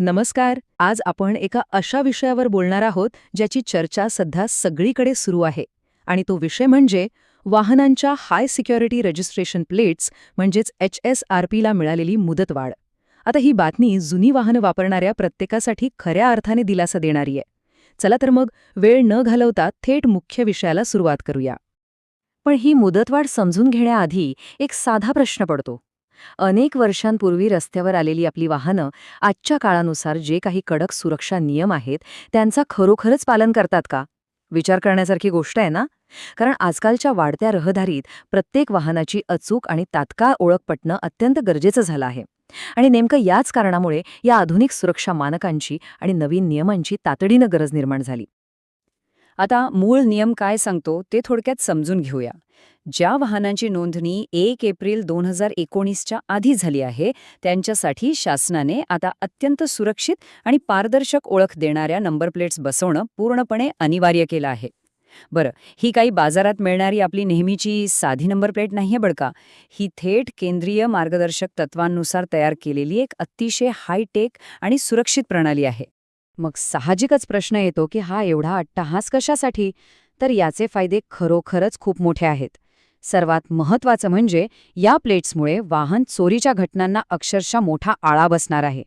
नमस्कार. आज आपण एका अशा विषयावर बोलणार आहोत ज्याची चर्चा सध्या सगळीकडे सुरू आहे. आणि तो विषय म्हणजे वाहनांच्या हाय सिक्युरिटी रजिस्ट्रेशन प्लेट्स म्हणजेच HSRP ला मिळालेली मुदतवाढ. आता ही बातमी जुनी वाहनं वापरणाऱ्या प्रत्येकासाठी खऱ्या अर्थाने दिलासा देणारी आहे. चला तर मग वेळ न घालवता थेट मुख्य विषयाला सुरुवात करूया. पण ही मुदतवाढ समजून घेण्याआधी एक साधा प्रश्न पडतो. अनेक वर्षांपूर्वी रस्त्यावर आलेली आपली वाहनं आजच्या काळानुसार जे काही कडक सुरक्षा नियम आहेत त्यांचा खरोखरच पालन करतात का? विचार करण्यासारखी गोष्ट आहे ना? कारण आजकालच्या वाढत्या रहदारीत प्रत्येक वाहनाची अचूक आणि तात्काळ ओळख पटणं अत्यंत गरजेचं झालं आहे. आणि नेमकं याच कारणामुळे या आधुनिक सुरक्षा मानकांची आणि नवीन नियमांची तातडीनं गरज निर्माण झाली. आता मूळ नियम काय सांगतो ते थोडक्यात समजून घेऊया. ज्या वाहनांची नोंदणी 1 एप्रिल 2019च्या आधी झाली आहे त्यांच्यासाठी शासनाने आता अत्यंत सुरक्षित आणि पारदर्शक ओळख देणाऱ्या नंबर प्लेट्स बसवणं पूर्णपणे अनिवार्य केलं आहे. बरं, ही काही बाजारात मिळणारी आपली नेहमीची साधी नंबर प्लेट नाहीये बरं का. ही थेट केंद्रीय मार्गदर्शक तत्वांनुसार तयार केलेली एक अतिशय हायटेक आणि सुरक्षित प्रणाली आहे. मग साहजिकच प्रश्न येतो की हा एवढा अट्टहास कशासाठी? तर याचे फायदे खरोखरच खूप मोठे आहेत. सर्वात महत्त्वाचं म्हणजे या प्लेट्समुळे वाहन चोरीच्या घटनांना अक्षरशः मोठा आळा बसणार आहे.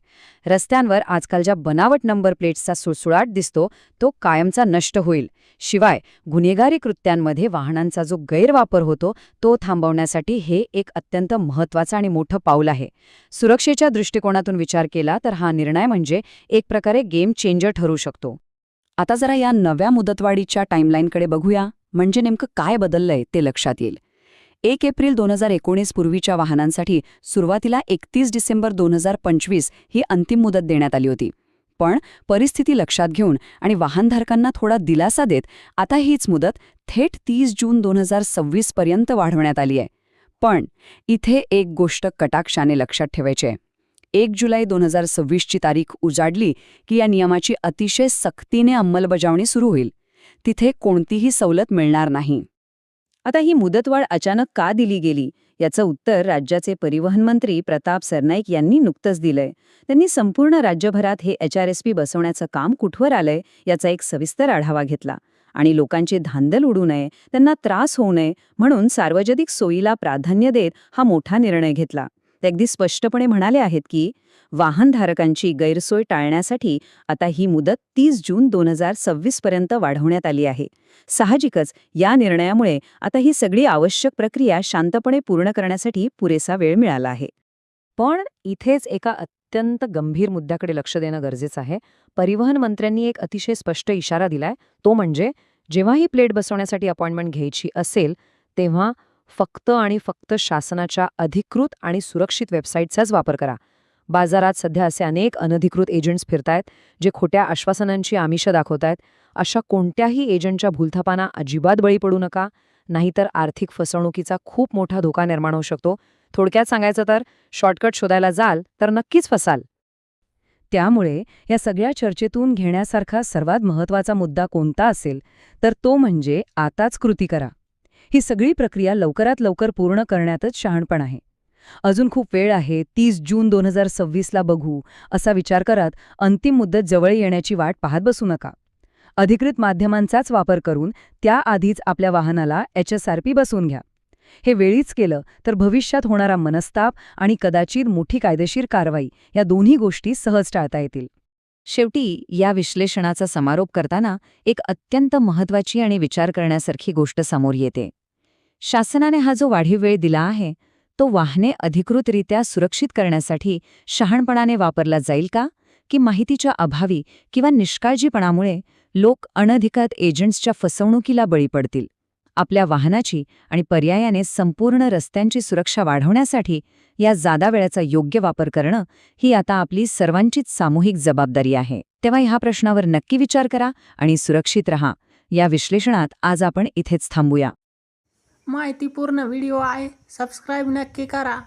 रस्त्यांवर आजकाल ज्या बनावट नंबर प्लेट्सचा सुळसुळाट दिसतो तो कायमचा नष्ट होईल. शिवाय गुन्हेगारी कृत्यांमध्ये वाहनांचा जो गैरवापर होतो तो थांबवण्यासाठी हे एक अत्यंत महत्त्वाचं आणि मोठं पाऊल आहे. सुरक्षेच्या दृष्टिकोनातून विचार केला तर हा निर्णय म्हणजे एक प्रकारे गेम चेंजर ठरू शकतो. आता जरा या नव्या मुदतवाढीच्या टाईमलाईनकडे बघूया, म्हणजे नेमकं काय बदललंय ते लक्षात येईल. 1 एप्रिल 2019 पूर्वीच्या वाहनांसाठी सुरुवातीला 31 डिसेंबर 2025 ही अंतिम मुदत देण्यात आली होती. पण परिस्थिती लक्षात घेऊन आणि वाहनधारकांना थोडा दिलासा देत आता हीच मुदत थेट 30 जून 2026 पर्यंत वाढवण्यात आली आहे. पण इथे एक गोष्ट कटाक्षाने लक्षात ठेवायची आहे. 1 जुलै 2026 ची तारीख उजाडली की या नियमाची अतिशय सक्तीने अंमलबजावणी सुरू होईल. तिथे कोणतीही सवलत मिळणार नाही. आता ही मुदतवाढ अचानक का दिली गेली याचं उत्तर राज्याचे परिवहन मंत्री प्रताप सरनाईक यांनी नुकतंच दिलंय. त्यांनी संपूर्ण राज्यभरात हे HRSP बसवण्याचं काम कुठवर आलंय याचा एक सविस्तर आढावा घेतला. आणि लोकांची धांदल उडू नये, त्यांना त्रास होऊ नये म्हणून सार्वजनिक सोयीला प्राधान्य देत हा मोठा निर्णय घेतला. ते अगदी स्पष्टपणे म्हणाले आहेत की वाहनधारकांची गैरसोय टाळण्यासाठी आता ही मुदत 30 जून 2026 पर्यंत वाढवण्यात आली आहे. साहजिकच या निर्णयामुळे आता ही सगळी आवश्यक प्रक्रिया शांतपणे पूर्ण करण्यासाठी पुरेसा वेळ मिळाला आहे. पण इथेच एका अत्यंत गंभीर मुद्द्याकडे लक्ष देणं गरजेचं आहे. परिवहन मंत्र्यांनी एक अतिशय स्पष्ट इशारा दिलाय. तो म्हणजे जेव्हा ही प्लेट बसवण्यासाठी अपॉइंटमेंट घ्यायची असेल तेव्हा फक्त आणि फक्त शासनाच्या अधिकृत आणि सुरक्षित वेबसाईटचाच वापर करा. बाजारात सध्या असे अनेक अनधिकृत एजंट्स फिरतायत जे खोट्या आश्वासनांची आमिषं दाखवतायत. अशा कोणत्याही एजंटच्या भूलथापांना अजिबात बळी पडू नका, नाहीतर आर्थिक फसवणुकीचा खूप मोठा धोका निर्माण होऊ शकतो. थोडक्यात सांगायचं तर शॉर्टकट शोधायला जाल तर नक्कीच फसाल. त्यामुळे या सगळ्या चर्चेतून घेण्यासारखा सर्वात महत्त्वाचा मुद्दा कोणता असेल तर तो म्हणजे आताच कृती करा. ही सगळी प्रक्रिया लवकरात लवकर पूर्ण करण्यातच शहाणपण आहे. अजून खूप वेळ आहे, 30 जून 2026 ला बघू असा विचार करत अंतिम मुदत जवळ येण्याची वाट पाहत बसू नका. अधिकृत माध्यमांचाच वापर करून त्याआधीच आपल्या वाहनाला HSRP बसवून घ्या. हे वेळीच केलं तर भविष्यात होणारा मनस्ताप आणि कदाचित मोठी कायदेशीर कारवाई या दोन्ही गोष्टी सहज टाळता येतील. शेवटी या विश्लेषणाचा समारोप करताना एक अत्यंत महत्त्वाची आणि विचार करण्यासारखी गोष्ट समोर येते. शासनाने हा जो वाढीव वेळ दिला आहे तो वाहने अधिकृतरित्या सुरक्षित करण्यासाठी शहाणपणाने वापरला जाईल का, की माहितीच्या अभावी किंवा निष्काळजीपणामुळे लोक अनधिकृत एजंट्सच्या फसवणुकीला बळी पडतील? आपल्या वाहनाची आणि पर्यायाने संपूर्ण रस्त्यांची सुरक्षा वाढवण्यासाठी या जादा वेळेचा योग्य वापर करणं ही आता आपली सर्वांचीच सामूहिक जबाबदारी आहे. तेव्हा ह्या प्रश्नावर नक्की विचार करा आणि सुरक्षित रहा. या विश्लेषणात आज आपण इथेच थांबूया. माहितीपूर्ण व्हिडिओ आहे, सबस्क्राईब नक्की करा.